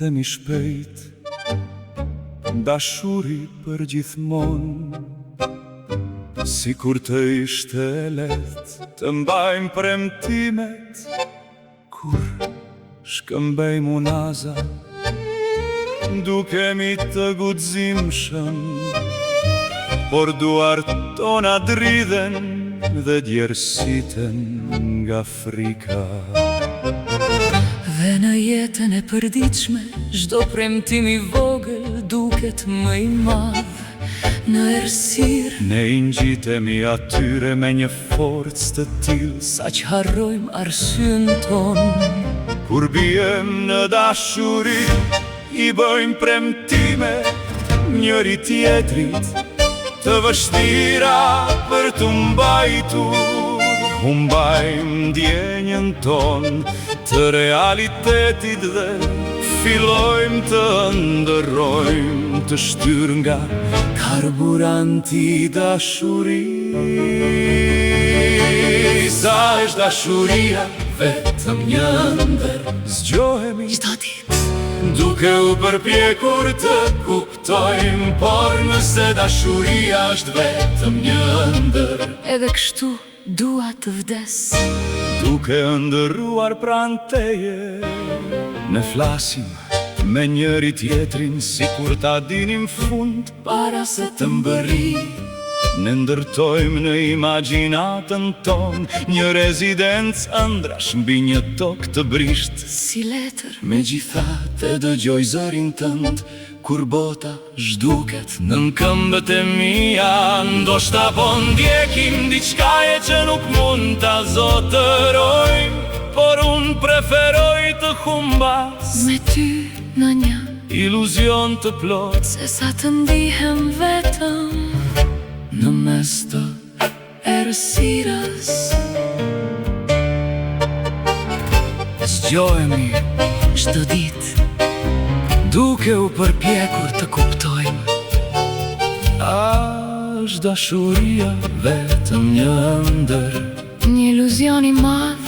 themi shpejt, dashuri për gjithmon. Si kur të ishte let, të mbajmë premtimet, kur shkëmbejmë unaza, dukemi të guximshëm, por duart tona dridhen dhe djersiten nga frika. Dhe në jetën e përditshme, çdo premtim i vogël duket më i madh. Në errësirë ne i ngjitemi atyre me një forcë të tillë, saq harrojmë arsyen ton. kur bijem në dashuri, i bëjmë premtime njëri tjetrit, të vështira për të mbajtur. Humbajmë ndjenjën ton të realitetit dhe fillojmë të ndërrojmë, të shtyr nga karburanti i dashurisë. Sa është dashuria, vetëm një ndër, zgjohemi Çdo ditë duke u përpjekur të kuptojmë, por nëse dashuria është vetëm një ndër, edhe kështu dua të vdes. duke ndërruar pranë teje, ne flasim me njëri tjetrin si kur ta dinim fund para se të mbërri. Ne ndërtojmë në imagjinatën ton një rezidencë ëndrash mbi një tokë të brisht. Si letër Megjithatë dëgjoj zërin tënd kur bota zhduket nën këmbët e mia. Ndoshta po ndjekim diçkaje që nuk mund ta zotërojmë, por unë preferoj të humbas me ty në një iluzion të plot, se sa të ndihem vetëm në mes të errësirës. zgjohemi Çdo ditë duke u përpjekur të kuptojmë, a është dashuria vetëm një ndër, një iluzion i madh,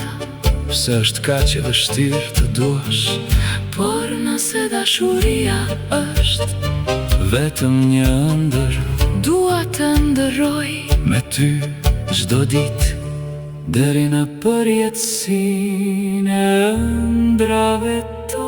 pse është kaq e vështirë të duash, por nëse dashuria është, vetëm një ndër, dua të ndërroj me ty çdo ditë deri në përjetësinë e ëndrave tona.